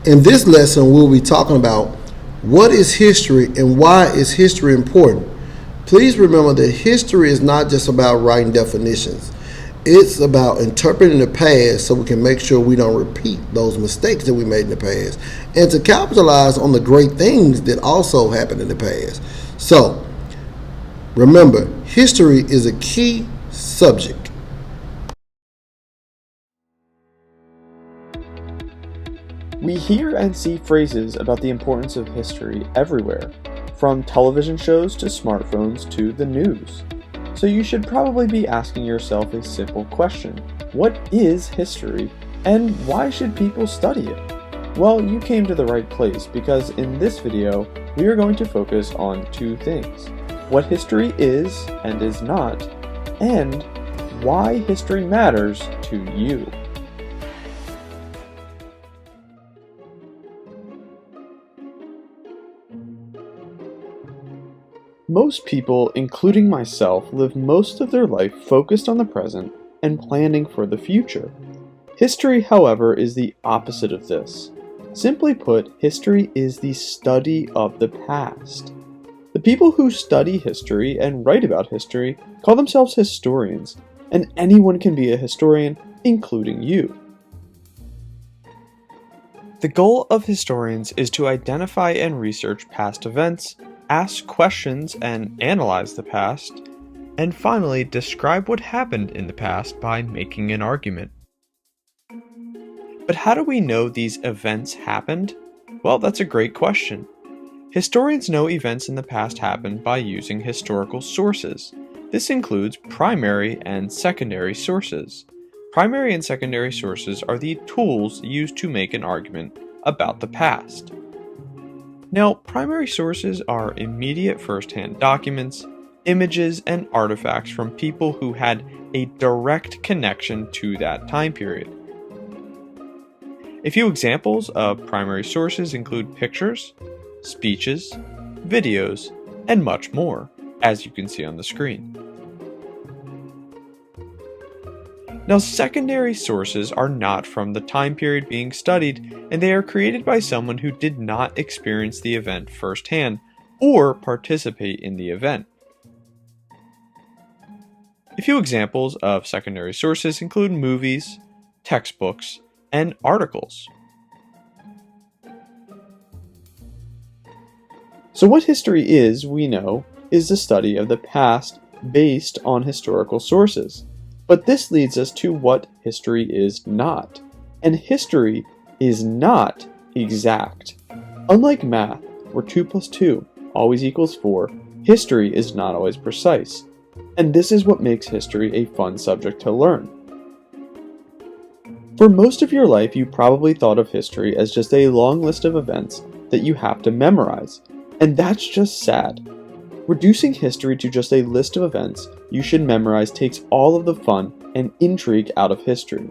In this lesson, we'll be talking about what is history and why is history important. Please remember that history is not just about writing definitions. It's about interpreting the past so we can make sure we don't repeat those mistakes that we made in the past and to capitalize on the great things that also happened in the past. So, remember, history is a key subject. We hear and see phrases about the importance of history everywhere, from television shows to smartphones to the news. So you should probably be asking yourself a simple question. What is history, and why should people study it? Well, you came to the right place because in this video, we are going to focus on two things. What history is and is not, and why history matters to you. Most people, including myself, live most of their life focused on the present and planning for the future. History, however, is the opposite of this. Simply put, history is the study of the past. The people who study history and write about history call themselves historians, and anyone can be a historian, including you. The goal of historians is to identify and research past events, ask questions and analyze the past, and finally describe what happened in the past by making an argument. But how do we know these events happened? Well, that's a great question. Historians know events in the past happened by using historical sources. This includes primary and secondary sources. Primary and secondary sources are the tools used to make an argument about the past. Now, primary sources are immediate first-hand documents, images, and artifacts from people who had a direct connection to that time period. A few examples of primary sources include pictures, speeches, videos, and much more, as you can see on the screen. Now, secondary sources are not from the time period being studied, and they are created by someone who did not experience the event firsthand or participate in the event. A few examples of secondary sources include movies, textbooks, and articles. So what history is, we know, is the study of the past based on historical sources. But this leads us to what history is not. And history is not exact. Unlike math, where 2 plus 2 always equals 4, history is not always precise. And this is what makes history a fun subject to learn. For most of your life, you probably thought of history as just a long list of events that you have to memorize. And that's just sad. Reducing history to just a list of events you should memorize takes all of the fun and intrigue out of history.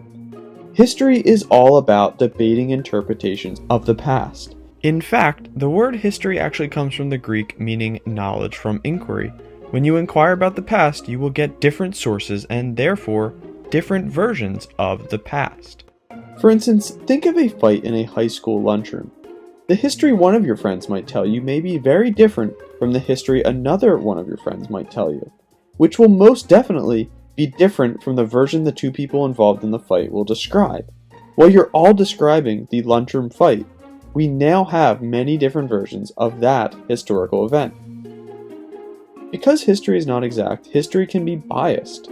History is all about debating interpretations of the past. In fact, the word history actually comes from the Greek meaning knowledge from inquiry. When you inquire about the past, you will get different sources and therefore different versions of the past. For instance, think of a fight in a high school lunchroom. The history one of your friends might tell you may be very different from the history another one of your friends might tell you, which will most definitely be different from the version the two people involved in the fight will describe. While you're all describing the lunchroom fight, we now have many different versions of that historical event. Because history is not exact, history can be biased.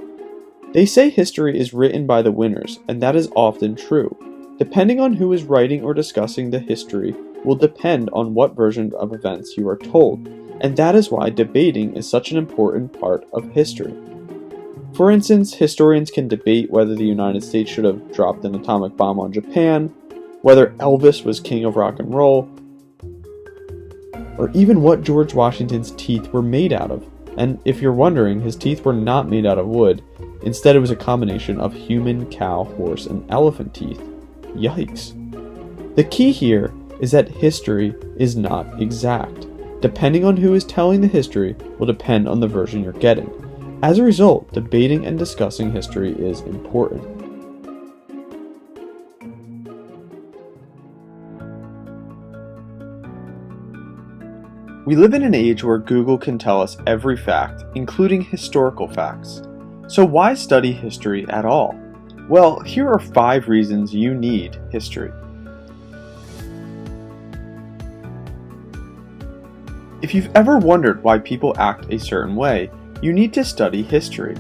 They say history is written by the winners, and that is often true. Depending on who is writing or discussing the history will depend on what version of events you are told, and that is why debating is such an important part of history. For instance, historians can debate whether the United States should have dropped an atomic bomb on Japan, whether Elvis was king of rock and roll, or even what George Washington's teeth were made out of. And if you're wondering, his teeth were not made out of wood. Instead, it was a combination of human, cow, horse, and elephant teeth. Yikes. The key here is that history is not exact. Depending on who is telling the history will depend on the version you're getting. As a result, debating and discussing history is important. We live in an age where Google can tell us every fact, including historical facts. So why study history at all? Well, here are 5 reasons you need history. If you've ever wondered why people act a certain way, you need to study history.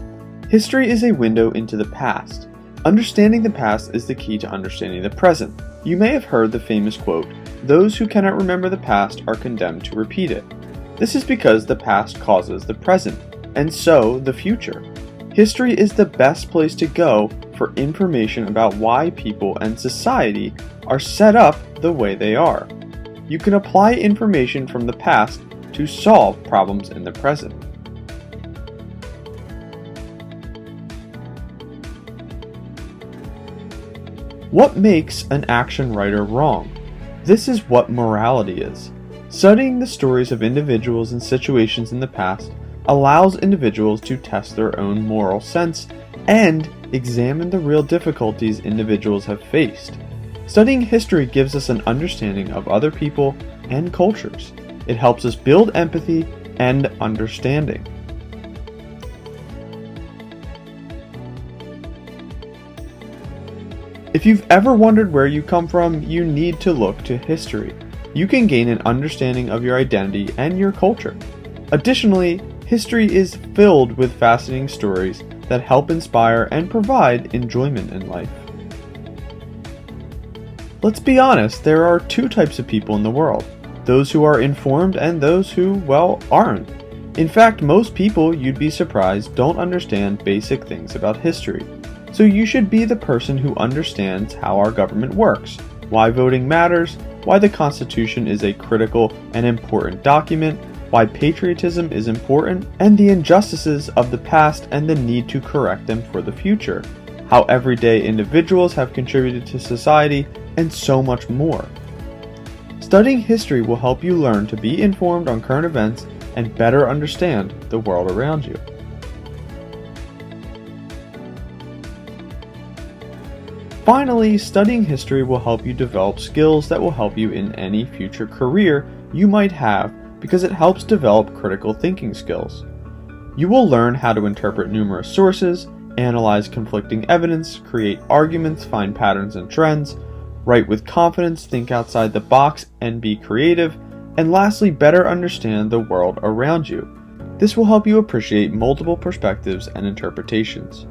History is a window into the past. Understanding the past is the key to understanding the present. You may have heard the famous quote, "Those who cannot remember the past are condemned to repeat it." This is because the past causes the present, and so the future. History is the best place to go for information about why people and society are set up the way they are. You can apply information from the past to solve problems in the present. What makes an action right or wrong? This is what morality is. Studying the stories of individuals and situations in the past allows individuals to test their own moral sense and examine the real difficulties individuals have faced. Studying history gives us an understanding of other people and cultures. It helps us build empathy and understanding. If you've ever wondered where you come from, you need to look to history. You can gain an understanding of your identity and your culture. Additionally, history is filled with fascinating stories that help inspire and provide enjoyment in life. Let's be honest, there are 2 types of people in the world. Those who are informed and those who, well, aren't. In fact, most people, you'd be surprised, don't understand basic things about history. So you should be the person who understands how our government works, why voting matters, why the Constitution is a critical and important document, why patriotism is important, and the injustices of the past and the need to correct them for the future, how everyday individuals have contributed to society, and so much more. Studying history will help you learn to be informed on current events and better understand the world around you. Finally, studying history will help you develop skills that will help you in any future career you might have because it helps develop critical thinking skills. You will learn how to interpret numerous sources, analyze conflicting evidence, create arguments, find patterns and trends, write with confidence, think outside the box, and be creative, and lastly, better understand the world around you. This will help you appreciate multiple perspectives and interpretations.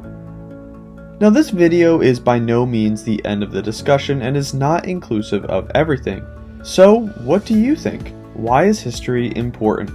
Now, this video is by no means the end of the discussion and is not inclusive of everything. So, what do you think? Why is history important?